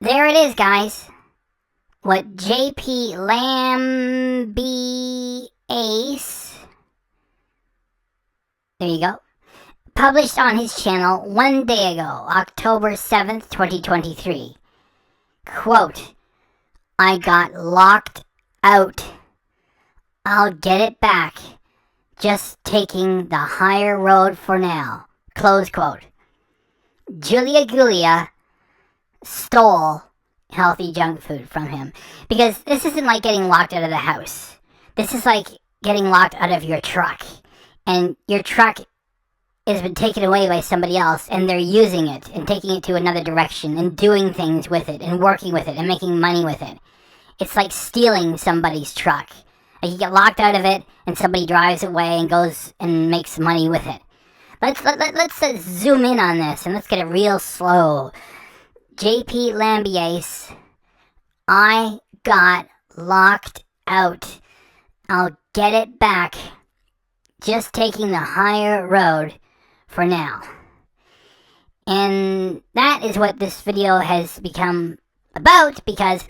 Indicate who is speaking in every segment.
Speaker 1: there it is, guys. What JP Lamby Ace, there you go, published on his channel one day ago, October 7th, 2023. Quote, "I got locked out. I'll get it back. Just taking the higher road for now." Close quote. Julia stole healthy junk food from him. Because this isn't like getting locked out of the house. This is like getting locked out of your truck. And your truck has been taken away by somebody else, and they're using it and taking it to another direction and doing things with it and working with it and making money with it. It's like stealing somebody's truck. Like you get locked out of it and somebody drives away and goes and makes money with it. Let's zoom in on this and let's get it real slow. JP Lambiase, I got locked out. I'll get it back. Just taking the higher road for now. And that is what this video has become about, because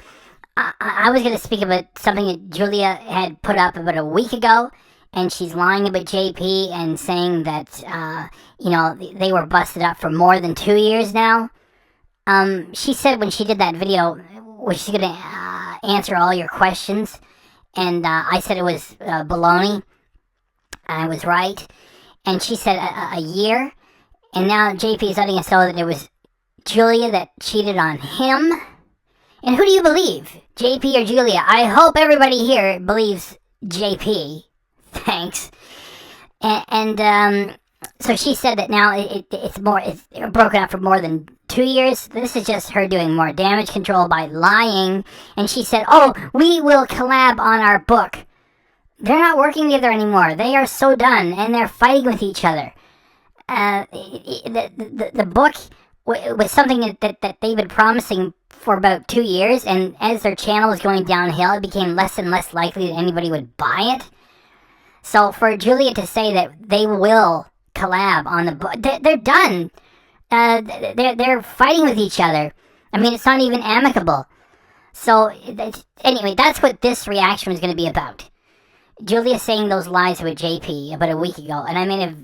Speaker 1: I was going to speak about something that Julia had put up about a week ago, and she's lying about JP and saying that, they were busted up for more than 2 years now. She said when she did that video, she's going to answer all your questions, and I said it was baloney. I was right. And she said a year, and now JP is letting us know that it was Julia that cheated on him. And who do you believe, JP or Julia? I hope everybody here believes JP. Thanks. And so she said that now it's broken up for more than 2 years. This is just her doing more damage control by lying. And she said, "Oh, we will collab on our book." They're not working together anymore. They are so done, and they're fighting with each other. The book was something that they've been promising for about 2 years, and as their channel was going downhill, it became less and less likely that anybody would buy it. So for Julia to say that they will collab on the book, they're done. They're fighting with each other. I mean, it's not even amicable. So anyway, that's what this reaction was going to be about. Julia saying those lies with JP about a week ago, and I made a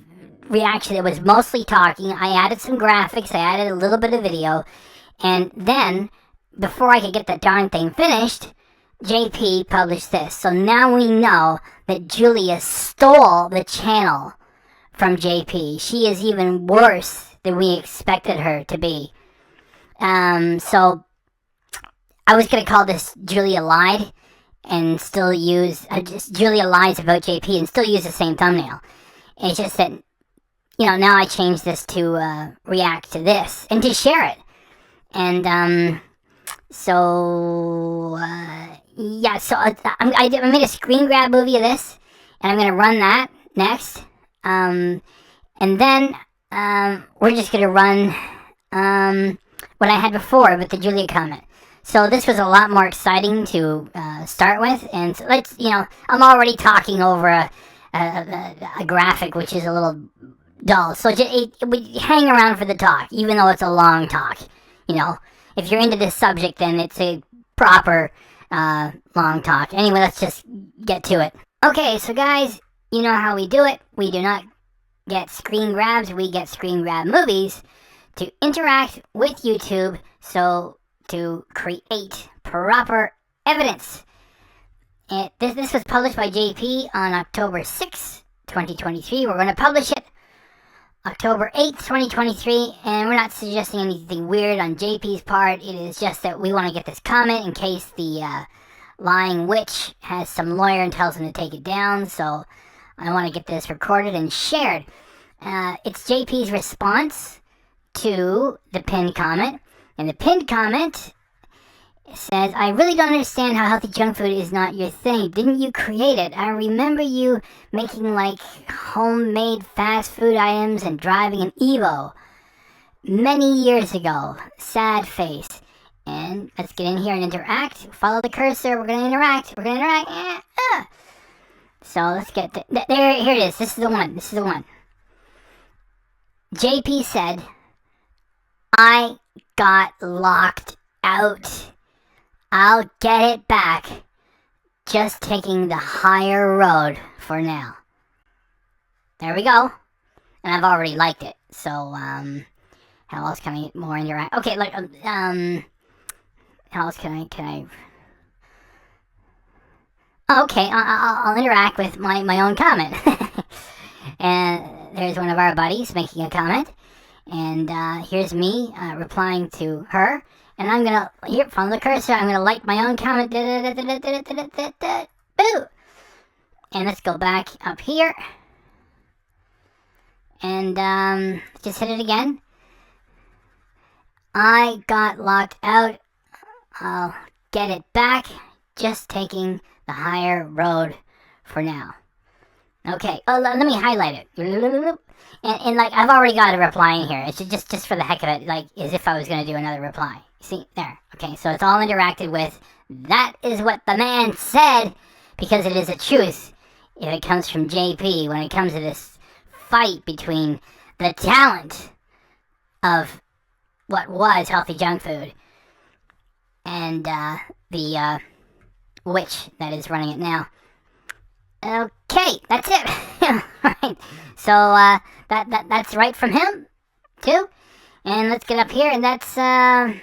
Speaker 1: reaction that was mostly talking. I added some graphics, I added a little bit of video, and then, before I could get the darn thing finished, JP published this. So now we know that Julia stole the channel from JP. She is even worse than we expected her to be. So I was going to call this Julia Lied, and still use, Julia lies about JP and still use the same thumbnail. It's just that, now I changed this to react to this and to share it. And, so I made a screen grab movie of this, and I'm going to run that next. And then, we're just going to run, what I had before with the Julia comment. So this was a lot more exciting to start with, and so let's, I'm already talking over a graphic which is a little dull, so we hang around for the talk, even though it's a long talk. If you're into this subject, then it's a proper long talk. Anyway, let's just get to it. Okay, so guys, you know how we do it. We do not get screen grabs, we get screen grab movies to interact with YouTube, so to create proper evidence. This was published by JP on October 6th, 2023. We're going to publish it October 8th, 2023, and we're not suggesting anything weird on JP's part. It is just that we want to get this comment in case the lying witch has some lawyer and tells him to take it down, so I want to get this recorded and shared. It's JP's response to the pinned comment. And the pinned comment says, "I really don't understand how healthy junk food is not your thing. Didn't you create it? I remember you making like homemade fast food items and driving an Evo many years ago. Sad face." And let's get in here and interact. Follow the cursor. We're going to interact. So let's get there. Here it is. This is the one. JP said, "I got locked out. I'll get it back. Just taking the higher road for now. There we go. And I've already liked it. So, how else can I more interact? Okay, like, how else can I... Okay, I'll interact with my own comment. And there's one of our buddies making a comment. And here's me replying to her. And I'm gonna, here, follow the cursor. I'm gonna like my own comment. Boo! And let's go back up here. And just hit it again. I got locked out. I'll get it back. Just taking the higher road for now. Okay. Oh, let me highlight it. And like, I've already got a reply in here. It's just for the heck of it, like, as if I was going to do another reply. See? There. Okay, so it's all interacted with. That is what the man said, because it is a truth. If it comes from JP, when it comes to this fight between the talent of what was Healthy Junk Food and the witch that is running it now. Okay, that's it. Right. So that's right from him too. And let's get up here, and that's all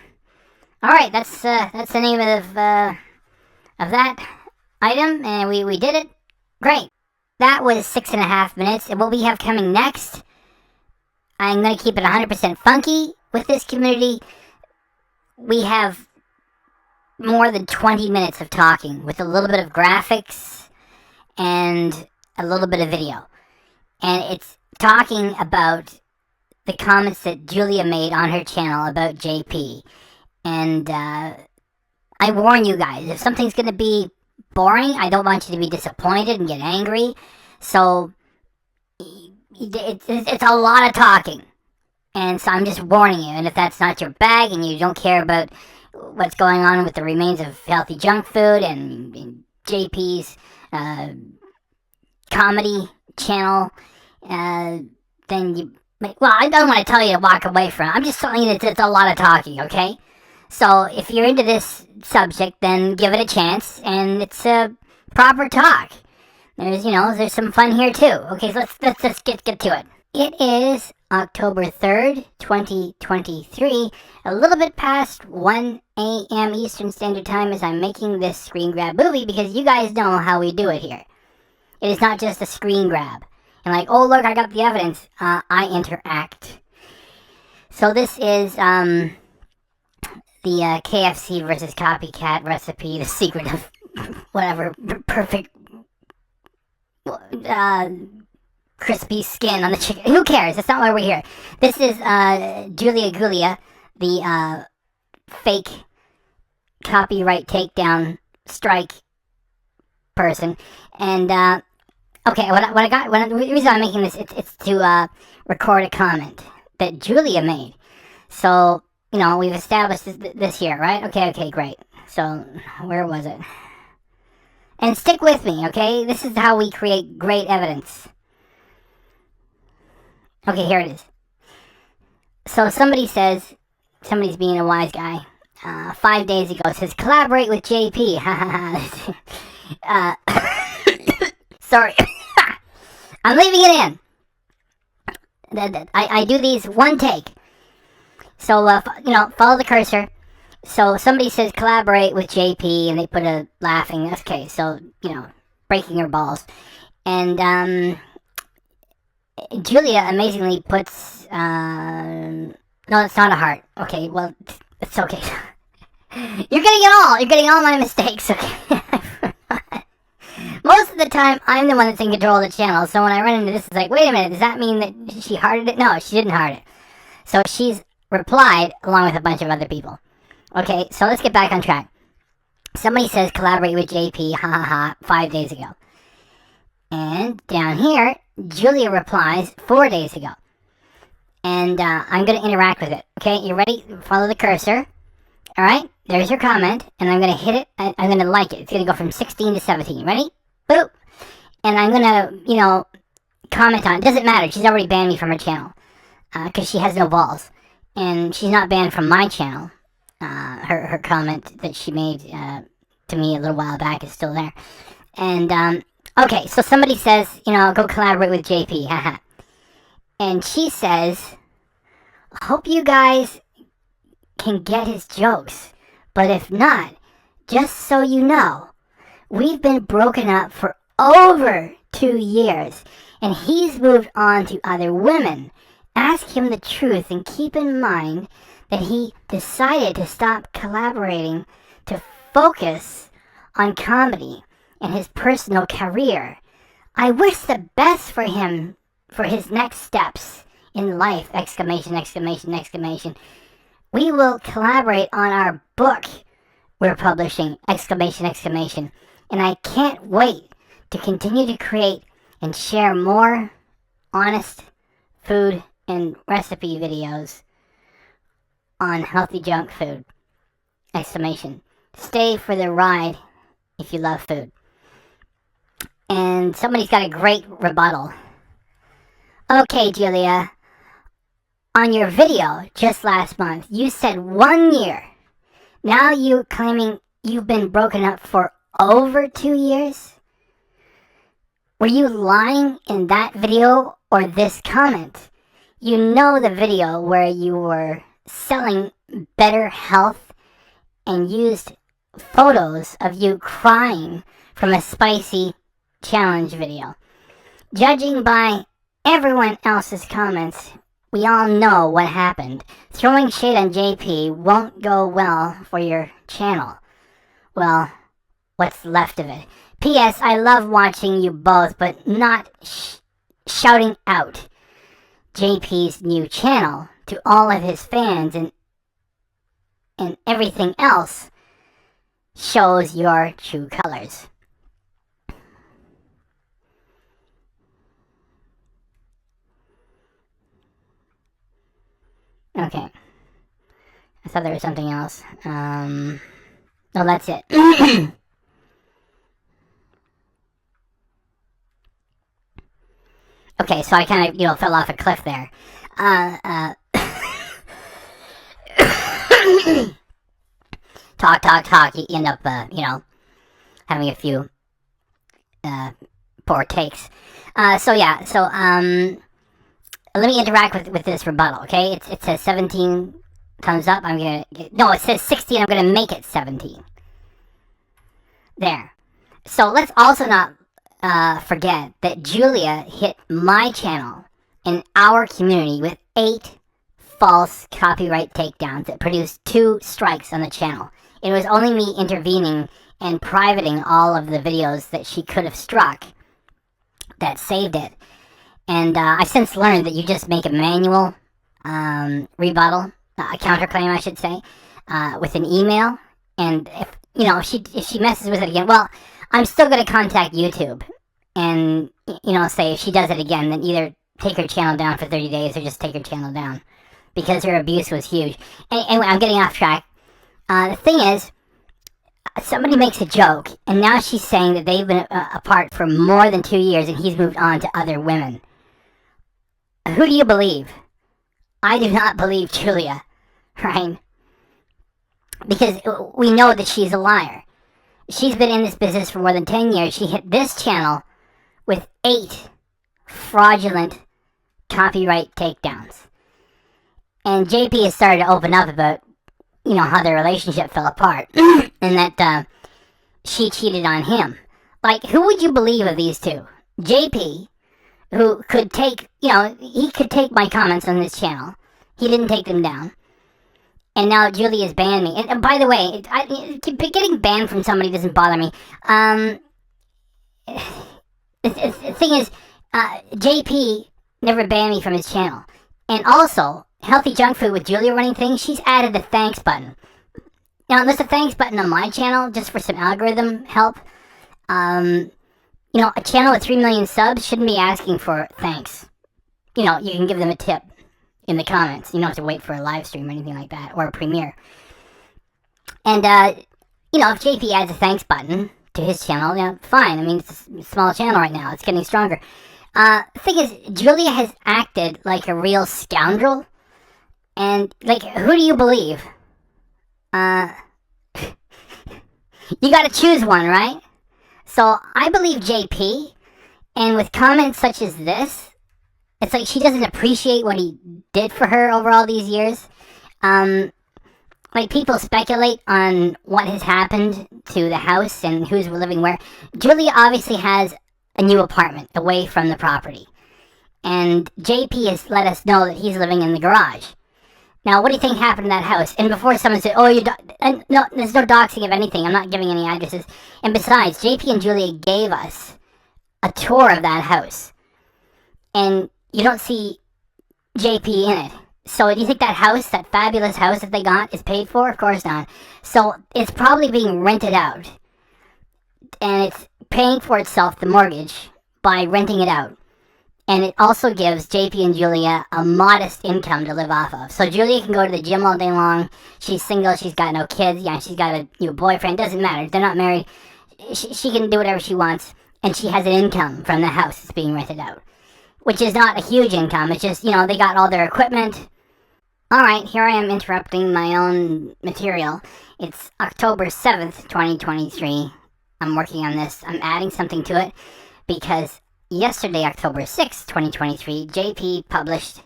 Speaker 1: right. That's the name of that item, and we did it. Great. That was 6.5 minutes, and what we have coming next, I'm gonna keep it 100% funky with this community. We have more than 20 minutes of talking with a little bit of graphics and a little bit of video. And it's talking about the comments that Julia made on her channel about JP. And I warn you guys, if something's going to be boring, I don't want you to be disappointed and get angry. So it's a lot of talking. And so I'm just warning you. And if that's not your bag and you don't care about what's going on with the remains of Healthy Junk Food and JP's comedy channel, then you... Well, I don't want to tell you to walk away from it. I'm just telling you that it's a lot of talking, okay? So if you're into this subject, then give it a chance, and it's a proper talk. There's some fun here too. Okay, so let's get to it. It is October 3rd, 2023, a little bit past 1 a.m. Eastern Standard Time as I'm making this screen grab movie, because you guys know how we do it here. It is not just a screen grab. And like, oh look, I got the evidence. I interact. So this is the KFC versus copycat recipe, the secret of whatever perfect crispy skin on the chicken. Who cares? That's not why we're here. This is Julia Gulia, the fake copyright takedown strike person. And okay, the reason I'm making this, it's to record a comment that Julia made. So, we've established this here, right? Okay, great. So, where was it? And stick with me, okay? This is how we create great evidence. Okay, here it is. So somebody's being a wise guy. 5 days ago, says, collaborate with JP. Sorry. I'm leaving it in. I do these one take. So, follow the cursor. So somebody says collaborate with JP, and they put a laughing. Okay, so, breaking her balls. And, Julia amazingly puts, no, it's not a heart. Okay, well, it's okay. You're getting all my mistakes, okay? Most of the time, I'm the one that's in control of the channel, so when I run into this, it's like, wait a minute, does that mean that she hearted it? No, she didn't heart it. So she's replied along with a bunch of other people. Okay, so let's get back on track. Somebody says collaborate with JP, 5 days ago. And down here, Julia replies 4 days ago. And I'm going to interact with it. Okay, you ready? Follow the cursor. Alright, there's your comment. And I'm going to hit it. I'm going to like it. It's going to go from 16 to 17. Ready? Boop. And I'm going to, comment on it. Doesn't matter. She's already banned me from her channel. Because she has no balls. And she's not banned from my channel. her comment that she made to me a little while back is still there. And okay, so somebody says, go collaborate with JP, haha. And she says, hope you guys can get his jokes, but if not, just so you know, we've been broken up for over 2 years, and he's moved on to other women. Ask him the truth and keep in mind that he decided to stop collaborating to focus on comedy and his personal career. I wish the best for him for his next steps in life! Exclamation, exclamation, exclamation. We will collaborate on our book we're publishing! Exclamation, exclamation. And I can't wait to continue to create and share more honest food and recipe videos on Healthy Junk Food! Exclamation. Stay for the ride if you love food. And somebody's got a great rebuttal. Okay, Julia, on your video just last month, you said 1 year. Now you claiming you've been broken up for over 2 years? Were you lying in that video or this comment? You know the video where you were selling better health and used photos of you crying from a spicy challenge video. Judging by everyone else's comments, we all know what happened. Throwing shade on JP won't go well for your channel. Well, what's left of it. P.S. I love watching you both, but not shouting out JP's new channel to all of his fans and everything else shows your true colors. Okay. I thought there was something else. No, that's it. Okay, so I kind of, fell off a cliff there. Talk. You end up, having a few poor takes. So let me interact with this rebuttal, okay? It says 17 thumbs up. It says 16. I'm gonna make it 17. There. So let's also not forget that Julia hit my channel in our community with 8 false copyright takedowns that produced 2 strikes on the channel. It was only me intervening and privating all of the videos that she could have struck that saved it. And I've since learned that you just make a manual rebuttal, a counterclaim, I should say, with an email. And if she messes with it again, well, I'm still going to contact YouTube and, say if she does it again, then either take her channel down for 30 days or just take her channel down because her abuse was huge. Anyway, I'm getting off track. The thing is, somebody makes a joke, and now she's saying that they've been apart for more than 2 years and he's moved on to other women. Who do you believe? I do not believe Julia, right? Because we know that she's a liar. She's been in this business for more than 10 years. She hit this channel with 8 fraudulent copyright takedowns. And JP has started to open up about, how their relationship fell apart. And that she cheated on him. Like, who would you believe of these two? JP, who could take, he could take my comments on this channel. He didn't take them down. And now Julia's banned me. And by the way, getting banned from somebody doesn't bother me. The thing is, JP never banned me from his channel. And also, Healthy Junk Food with Julia running things, she's added the thanks button. Now, there's a thanks button on my channel just for some algorithm help. A channel with 3 million subs shouldn't be asking for thanks. You can give them a tip in the comments. You don't have to wait for a live stream or anything like that, or a premiere. And, if JP adds a thanks button to his channel, fine. I mean, it's a small channel right now. It's getting stronger. The thing is, Julia has acted like a real scoundrel. And, who do you believe? You gotta choose one, right? So I believe JP, and with comments such as this, it's like she doesn't appreciate what he did for her over all these years. Like, people speculate on what has happened to the house and who's living where. Julia obviously has a new apartment away from the property. And JP has let us know that he's living in the garage. Now, what do you think happened to that house? And before someone said, oh, no, there's no doxing of anything. I'm not giving any addresses. And besides, JP and Julia gave us a tour of that house. And you don't see JP in it. So do you think that house, that fabulous house that they got, is paid for? Of course not. So it's probably being rented out. And it's paying for itself, the mortgage, by renting it out. And it also gives JP and Julia a modest income to live off of. So Julia can go to the gym all day long. She's single. She's got no kids. Yeah, she's got a new boyfriend. Doesn't matter. They're not married. She can do whatever she wants. And she has an income from the house that's being rented out. Which is not a huge income. It's just, they got all their equipment. Alright, here I am interrupting my own material. It's October 7th, 2023. I'm working on this. I'm adding something to it because yesterday, October 6th, 2023, JP published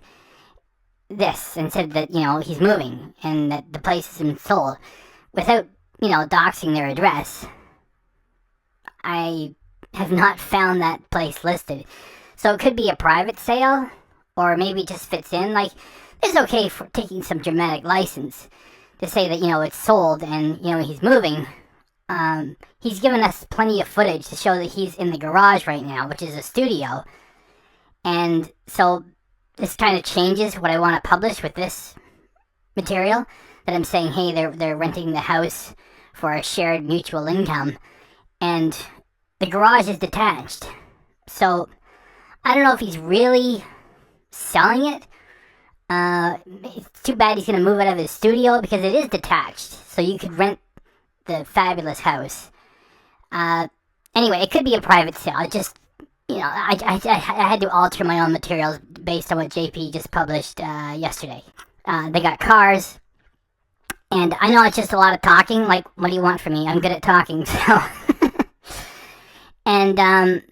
Speaker 1: this and said that, he's moving and that the place has been sold without, doxing their address. I have not found that place listed. So it could be a private sale, or maybe it just fits in. Like, it's okay for taking some dramatic license to say that, it's sold and, he's moving. He's given us plenty of footage to show that he's in the garage right now, which is a studio. And so this kind of changes what I want to publish with this material. That I'm saying, hey, they're renting the house for a shared mutual income. And the garage is detached. So I don't know if he's really selling it. It's too bad he's going to move out of his studio because it is detached. So you could rent the fabulous house. Anyway, it could be a private sale. I just, I had to alter my own materials based on what JP just published yesterday. They got cars. And I know it's just a lot of talking. Like, what do you want from me? I'm good at talking, so. And,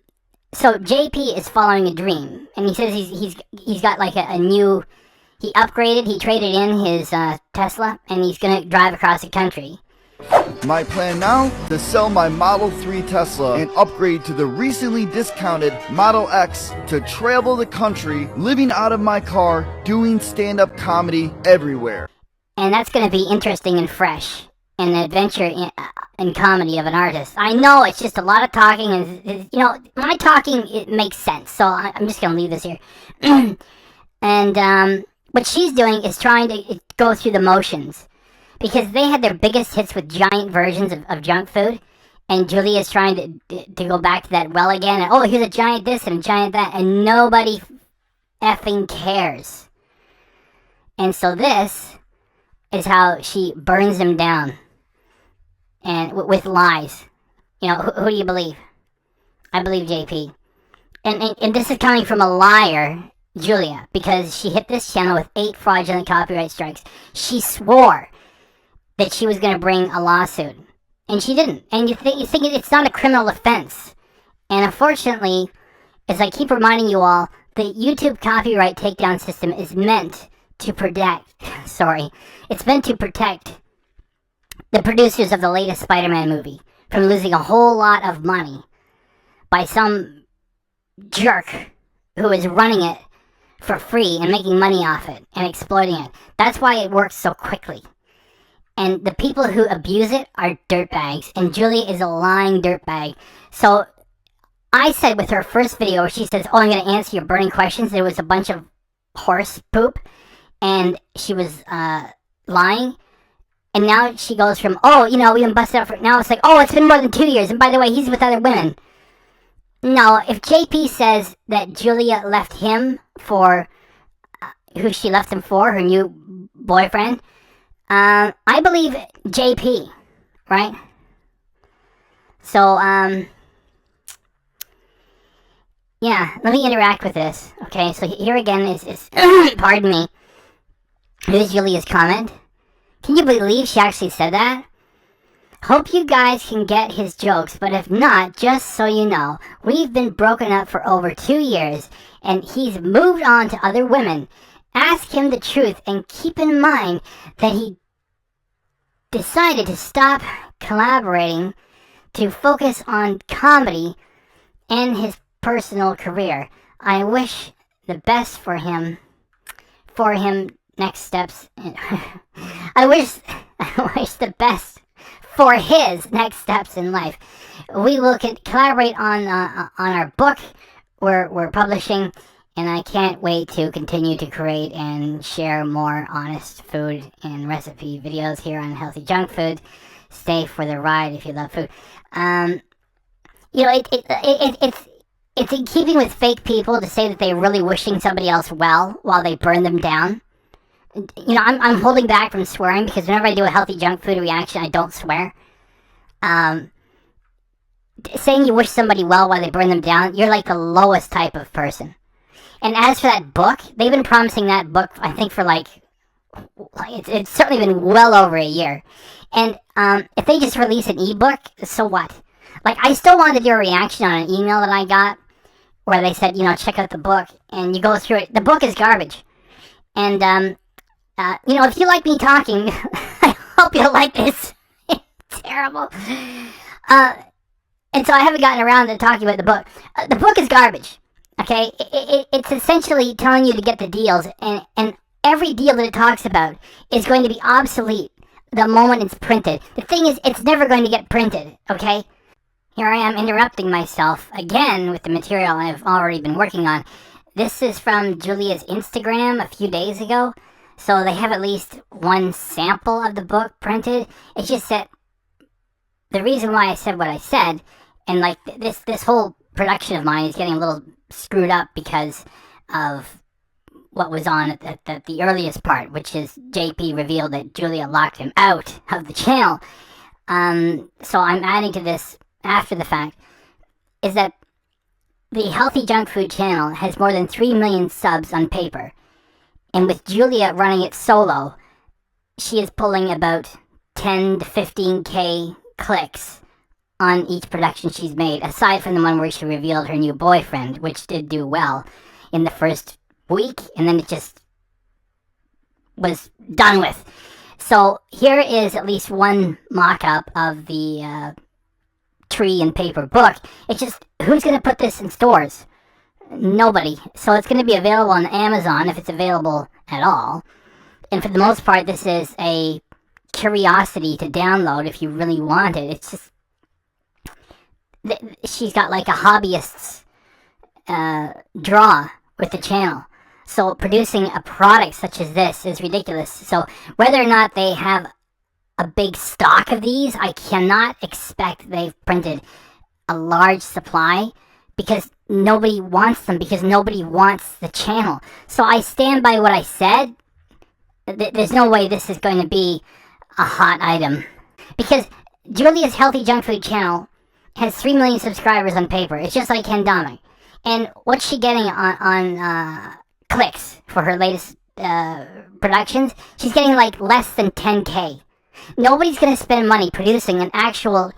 Speaker 1: so JP is following a dream. And he says he's got like a new... He upgraded, he traded in his Tesla, and he's going to drive across the country.
Speaker 2: My plan now, to sell my Model 3 Tesla and upgrade to the recently discounted Model X to travel the country, living out of my car, doing stand-up comedy everywhere.
Speaker 1: And that's going to be interesting and fresh, and an adventure in comedy of an artist. I know it's just a lot of talking, and my talking, it makes sense, so I'm just going to leave this here. And, what she's doing is trying to go through the motions. Because they had their biggest hits with giant versions of junk food. And Julia's trying to go back to that well again. And, oh, here's a giant this and a giant that. And nobody effing cares. And so this is how she burns them down. And with lies. Who do you believe? I believe JP. And this is coming from a liar, Julia, because she hit this channel with 8 fraudulent copyright strikes. She swore that she was going to bring a lawsuit, and she didn't. And you think it's not a criminal offense. And unfortunately, as I keep reminding you all, the YouTube copyright takedown system is meant to protect, it's meant to protect the producers of the latest Spider-Man movie from losing a whole lot of money by some jerk who is running it for free and making money off it and exploiting it. That's why it works so quickly. And the people who abuse it are dirtbags, and Julia is a lying dirtbag. So I said with her first video where she says, oh, I'm going to answer your burning questions, there was a bunch of horse poop, and she was lying. And now she goes from, oh, we been busted up for, now it's like, oh, it's been more than 2 years, and by the way, he's with other women. No, if JP says that Julia left him for who she left him for, her new boyfriend, I believe JP, right? So, yeah, let me interact with this. Okay, so here again is pardon me, here's Julia's comment. Can you believe she actually said that? Hope you guys can get his jokes, but if not, just so you know, we've been broken up for over 2 years, and he's moved on to other women. Ask him the truth, and keep in mind that he decided to stop collaborating to focus on comedy and his personal career. I wish the best for him next steps. I wish the best for his next steps in life. We will collaborate on our book we're publishing, and I can't wait to continue to create and share more honest food and recipe videos here on Healthy Junk Food. Stay for the ride if you love food. It's in keeping with fake people to say that they're really wishing somebody else well while they burn them down. I'm holding back from swearing because whenever I do a Healthy Junk Food reaction, I don't swear. Saying you wish somebody well while they burn them down, you're like the lowest type of person. And as for that book, they've been promising that book, I think, for it's certainly been well over a year. And if they just release an ebook, so what? I still wanted to do a reaction on an email that I got where they said, check out the book, and you go through it. The book is garbage. And, if you like me talking, I hope you'll like this. It's terrible. And so I haven't gotten around to talking about the book. The book is garbage. Okay, it's essentially telling you to get the deals, and every deal that it talks about is going to be obsolete the moment it's printed. The thing is, it's never going to get printed, okay? Here I am interrupting myself again with the material I've already been working on. This is from Julia's Instagram a few days ago, so they have at least one sample of the book printed. It's just that the reason why I said what I said, and this whole production of mine is getting a little screwed up because of what was on at the earliest part, which is JP revealed that Julia locked him out of the channel. So I'm adding to this after the fact, is that the Healthy Junk Food channel has more than 3 million subs on paper. And with Julia running it solo, she is pulling about 10 to 15k clicks on each production she's made, aside from the one where she revealed her new boyfriend, which did do well in the first week, and then it just was done with. So here is at least one mock-up of the tree and paper book. It's just, who's going to put this in stores? Nobody. So it's going to be available on Amazon, if it's available at all. And for the most part, this is a curiosity to download if you really want it. It's just, she's got like a hobbyist's draw with the channel. So producing a product such as this is ridiculous. So whether or not they have a big stock of these, I cannot expect they've printed a large supply because nobody wants them, because nobody wants the channel. So I stand by what I said. There's no way this is going to be a hot item, because Julia's Healthy Junk Food channel has 3 million subscribers on paper. It's just like Ken Domik. And what's she getting on clicks for her latest productions? She's getting like less than 10k. Nobody's going to spend money producing an actual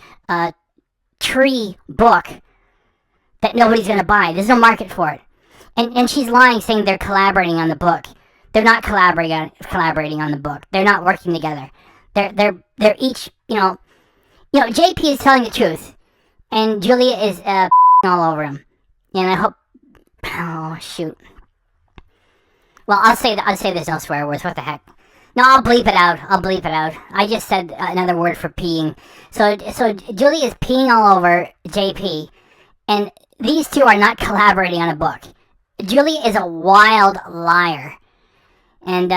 Speaker 1: tree book that nobody's going to buy. There's no market for it. And she's lying, saying they're collaborating on the book. They're not collaborating on the book. They're not working together. They're each, JP is telling the truth, and Julia is all over him. And I hope, oh shoot. Well, I'll say there's no swear words. What the heck? No, I'll bleep it out. I just said another word for peeing. So Julia is peeing all over JP, and these two are not collaborating on a book. Julia is a wild liar. And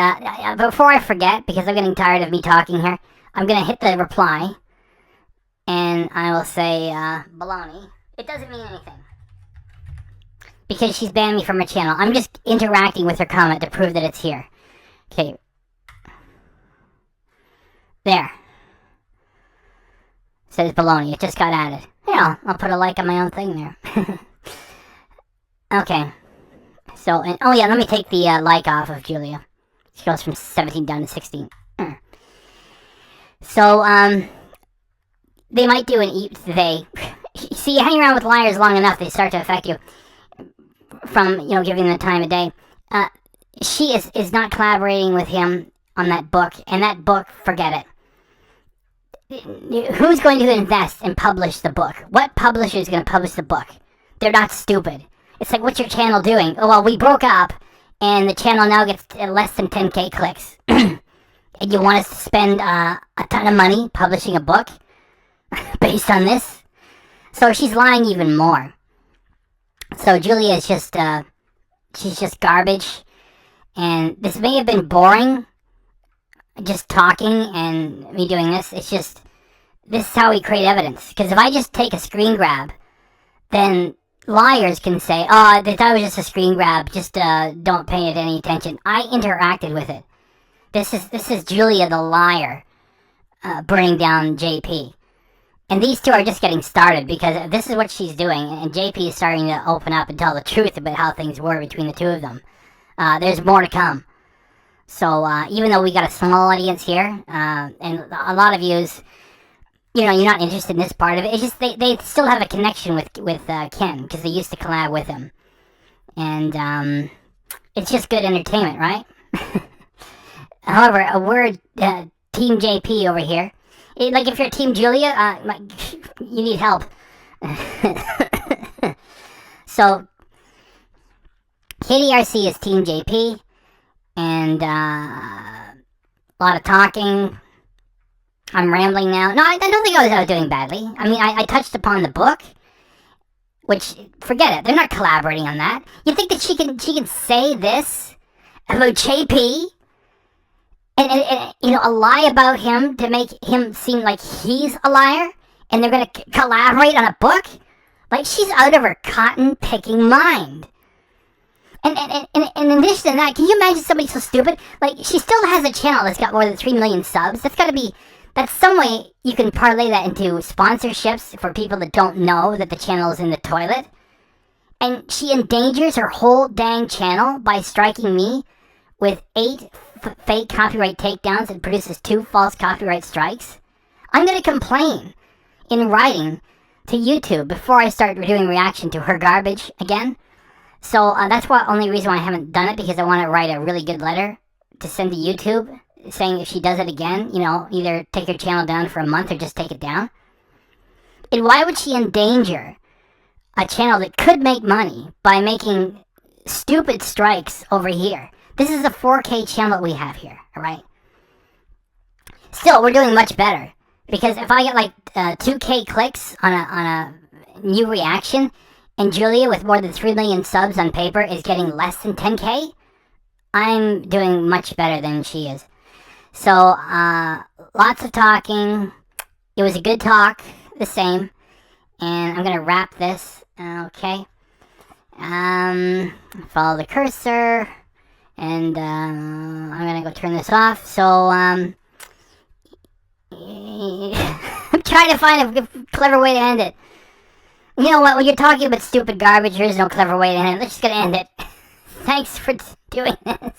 Speaker 1: before I forget, because I'm getting tired of me talking here, I'm going to hit the reply, and I will say, baloney. It doesn't mean anything, because she's banned me from her channel. I'm just interacting with her comment to prove that it's here. Okay. There. It says baloney. It just got added. Yeah, I'll put a like on my own thing there. Okay. So, let me take the like off of Julia. She goes from 17 down to 16. So, they might do see, you hang around with liars long enough, they start to affect you from, giving them the time of day. She is not collaborating with him on that book, and that book, forget it. Who's going to invest and publish the book? What publisher is going to publish the book? They're not stupid. It's like, what's your channel doing? Oh, well, we broke up, and the channel now gets less than 10K clicks. And you want us to spend a ton of money publishing a book based on this? So she's lying even more. So Julia is just, she's just garbage. And this may have been boring, just talking and me doing this. It's just, this is how we create evidence. Because if I just take a screen grab, then liars can say, oh, that was just a screen grab, just don't pay it any attention. I interacted with it. This is Julia the liar burning down JP. And these two are just getting started because this is what she's doing. And JP is starting to open up and tell the truth about how things were between the two of them. There's more to come. So even though we got a small audience here, and a lot of yous, you're not interested in this part of it. It's just they still have a connection with Ken because they used to collab with him. And it's just good entertainment, right? However, a word, Team JP over here. Like, if you're Team Julia, you need help. So, KDRC is Team JP, and a lot of talking. I'm rambling now. No, I don't think I was doing badly. I mean, I touched upon the book, which, forget it, they're not collaborating on that. You think that she can say this about JP? And a lie about him to make him seem like he's a liar, and they're going to collaborate on a book? Like, she's out of her cotton-picking mind. And in addition to that, can you imagine somebody so stupid? Like, she still has a channel that's got more than 3 million subs. That's some way you can parlay that into sponsorships for people that don't know that the channel is in the toilet. And she endangers her whole dang channel by striking me with 8 fake copyright takedowns and produces 2 false copyright strikes. I'm going to complain in writing to YouTube before I start doing reaction to her garbage again. So that's the only reason why I haven't done it, because I want to write a really good letter to send to YouTube saying if she does it again, either take her channel down for a month or just take it down. And why would she endanger a channel that could make money by making stupid strikes over here? This is a 4K channel that we have here, alright? Still, we're doing much better. Because if I get like 2K clicks on a new reaction, and Julia with more than 3 million subs on paper is getting less than 10K, I'm doing much better than she is. So, lots of talking. It was a good talk, the same. And I'm going to wrap this, okay? Follow the cursor. And I'm going to go turn this off. So, I'm trying to find a clever way to end it. You know what? When you're talking about stupid garbage, there is no clever way to end it. Let's just gonna end it. Thanks for doing this.